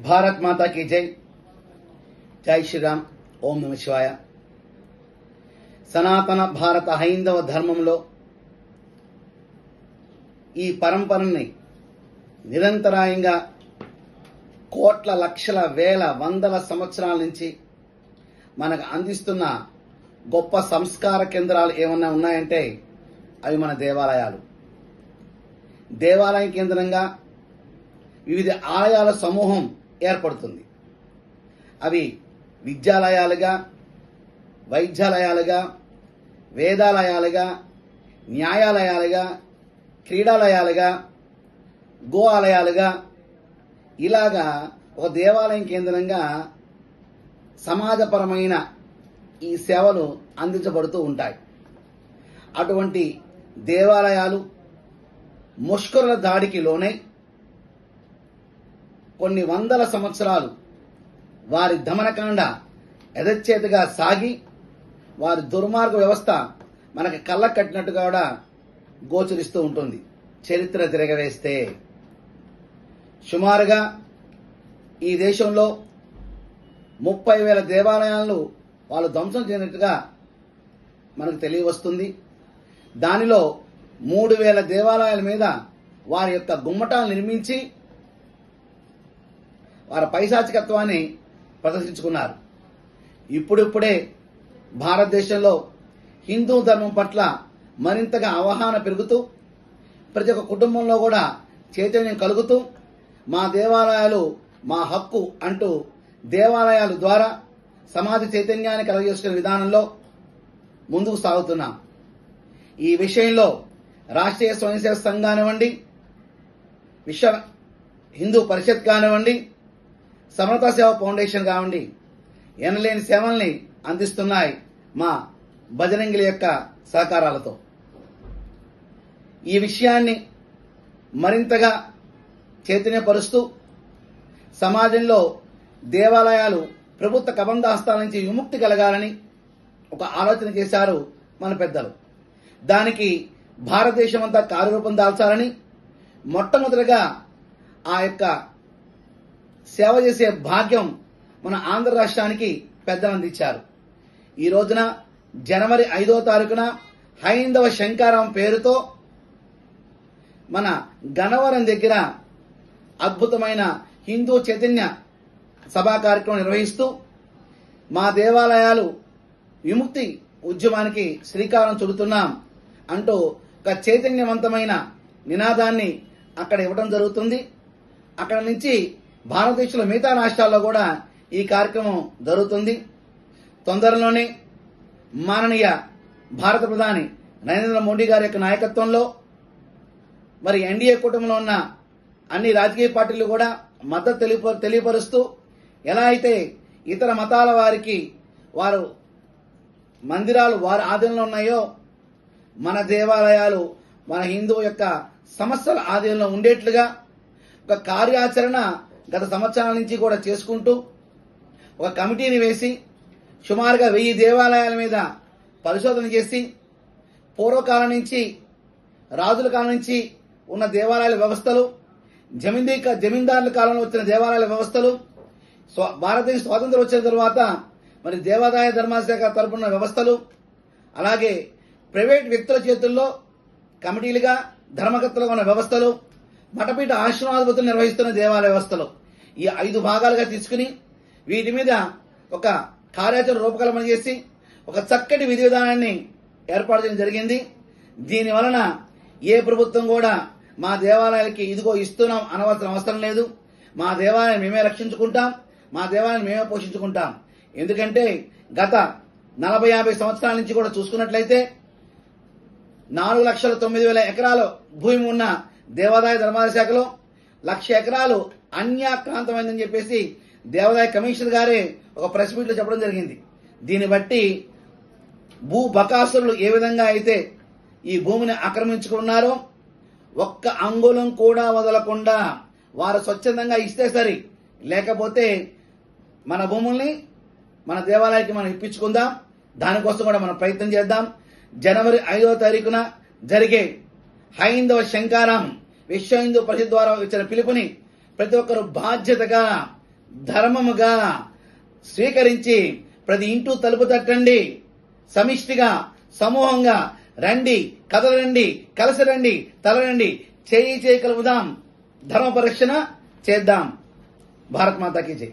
భారత్ మాతా की జై. జై శ్రీరామ్. ఓం నమ శివాయ. సనాతన భారత హైందవ ధర్మంలో ఈ పరంపరని నిరంతరాయంగా కోట్ల లక్షల వేల వందల సంవత్సరాల నుంచి మనకు అందిస్తున్న గొప్ప సంస్కార కేంద్రాలు ఏమన్నా ఉన్నాయంటే అవి మన దేవాలయాలు. దేవాలయం కేంద్రంగా వివిధ ఆలయాల సమూహం ఏర్పడుతుంది. అవి విద్యాలయాలుగా, వైద్యాలయాలుగా, వేదాలయాలుగా, న్యాయాలయాలుగా, క్రీడాలయాలుగా, గో ఆలయాలుగా, ఇలాగా ఒక దేవాలయం కేంద్రంగా సమాజపరమైన ఈ సేవలు అందించబడుతూ ఉంటాయి. అటువంటి దేవాలయాలు ముష్కరుల దాడికి లోనై కొన్ని వందల సంవత్సరాలు వారి దమనకాండ యథేచ్ఛగా సాగి వారి దుర్మార్గ వ్యవస్థ మనకి కళ్ళ కట్టినట్టుగా కూడా గోచరిస్తూ ఉంటుంది. చరిత్ర తిరగవేస్తే సుమారుగా ఈ దేశంలో 30,000 దేవాలయాలను వాళ్ళు ధ్వంసం చేసినట్టుగా మనకు తెలియవస్తుంది. దానిలో 3,000 దేవాలయాల మీద వారి యొక్క గుమ్మటాలు నిర్మించి వారి పైశాచికత్వాన్ని ప్రదర్శించుకున్నారు. ఇప్పుడిప్పుడే భారతదేశంలో హిందూ ధర్మం పట్ల మరింతగా అవగాహన పెరుగుతూ ప్రతి ఒక్క కుటుంబంలో కూడా చైతన్యం కలుగుతూ మా దేవాలయాలు మా హక్కు అంటూ దేవాలయాల ద్వారా సమాజ చైతన్యాన్ని కలుగజేసుకునే విధానంలో ముందుకు సాగుతున్నాం. ఈ విషయంలో రాష్ట్రీయ స్వయం సేవక సంఘం కానివ్వండి, విశ్వ హిందూ పరిషత్ కానివ్వండి, సమరతా సేవ ఫౌండేషన్ కావండి, ఎనలేని సేవల్ని అందిస్తున్నాయి మా బజరంగిల యొక్క సహకారాలతో. ఈ విషయాన్ని మరింతగా చైతన్యపరుస్తూ సమాజంలో దేవాలయాలు ప్రభుత్వ కబంధ హస్తాల నుంచి విముక్తి కలగాలని ఒక ఆలోచన చేశారు మన పెద్దలు. దానికి భారతదేశం అంతా కార్యరూపం దాల్చాలని మొట్టమొదటిగా ఆ యొక్క సేవ చేసే భాగ్యం మన ఆంధ్ర రాష్ట్రానికి పెద్దలు అందించారు. ఈ రోజున జనవరి 5వ తారీఖున హైందవ శంకారం పేరుతో మన గన్నవరం దగ్గర అద్భుతమైన హిందూ చైతన్య సభా కార్యక్రమం నిర్వహిస్తూ మా దేవాలయాలు విముక్తి ఉద్యమానికి శ్రీకారం చుడుతున్నాం అంటూ ఒక చైతన్యవంతమైన నినాదాన్ని అక్కడ ఇవ్వడం జరుగుతుంది. అక్కడ నుంచి భారతదేశంలో మిగతా రాష్ట్రాల్లో కూడా ఈ కార్యక్రమం జరుగుతుంది. తొందరలోనే మాననీయ భారత ప్రధాని నరేంద్ర మోడీ గారి యొక్క నాయకత్వంలో మరి ఎన్డీఏ కూటమిలో ఉన్న అన్ని రాజకీయ పార్టీలు కూడా మద్దతు తెలియపరుస్తూ ఎలా అయితే ఇతర మతాల వారికి వారు మందిరాలు వారి ఆధీనంలో ఉన్నాయో మన దేవాలయాలు మన హిందూ యొక్క సమస్యల ఆధీనంలో ఉండేట్లుగా ఒక కార్యాచరణ గత సంవత్సరాల నుంచి కూడా చేసుకుంటూ ఒక కమిటీని వేసి సుమారుగా 1000 దేవాలయాల మీద పరిశోధన చేసి పూర్వకాలం నుంచి రాజుల కాలం నుంచి ఉన్న దేవాలయాల వ్యవస్థలు, జమీందారుల కాలంలో వచ్చిన దేవాలయాల వ్యవస్థలు, భారతదేశ స్వాతంత్రం వచ్చిన తర్వాత మరి దేవాదాయ ధర్మాల శాఖ తరపున వ్యవస్థలు, అలాగే ప్రైవేట్ వ్యక్తుల చేతుల్లో కమిటీలుగా ధర్మకర్తలుగా ఉన్న వ్యవస్థలు, మఠపీఠ ఆశ్రమాధిపతులు నిర్వహిస్తున్న దేవాలయ వ్యవస్థలు, ఈ 5 భాగాలుగా తీసుకుని వీటి మీద ఒక కార్యాచరణ రూపకల్పన చేసి ఒక చక్కటి విధి విధానాన్ని ఏర్పాటు చేయడం జరిగింది. దీని వలన ఏ ప్రభుత్వం కూడా మా దేవాలయాలకి ఇదిగో ఇస్తున్నాం అనవలసిన అవసరం లేదు. మా దేవాలయం మేమే రక్షించుకుంటాం, మా దేవాలయం మేమే పోషించుకుంటాం. ఎందుకంటే గత 40-50 సంవత్సరాల నుంచి కూడా చూసుకున్నట్లయితే 4,09,000 ఎకరాల భూమి ఉన్న దేవాదాయ ధర్మాదాయ శాఖలో 1,00,000 ఎకరాలు అన్యాక్రాంతమైందని చెప్పేసి దేవాదాయ కమిషనర్ గారే ఒక ప్రెస్ మీట్ లో చెప్పడం జరిగింది. దీన్ని బట్టి భూ బకాసురులు ఏ విధంగా అయితే ఈ భూమిని ఆక్రమించుకున్నారో ఒక్క అంగుళం కూడా వదలకుండా వారు స్వచ్ఛందంగా ఇస్తే సరి, లేకపోతే మన భూముల్ని మన దేవాలయానికి మనం ఇప్పించుకుందాం. దానికోసం కూడా మనం ప్రయత్నం చేద్దాం. జనవరి 5వ తారీఖున జరిగే హైందవ శంకారం విశ్వ హిందూ పరిషత్ ద్వారా ఇచ్చిన పిలుపుని ప్రతి ఒక్కరూ బాధ్యతగా ధర్మముగా స్వీకరించి ప్రతి ఇంటూ తలుపు తట్టండి. సమిష్టిగా సమూహంగా రండి, కదలండి, కలిసి రండి, తలరండి, చేయి కలుపుదాం, ధర్మ పరిరక్షణ చేద్దాం. భారత్ మాతాకి జై.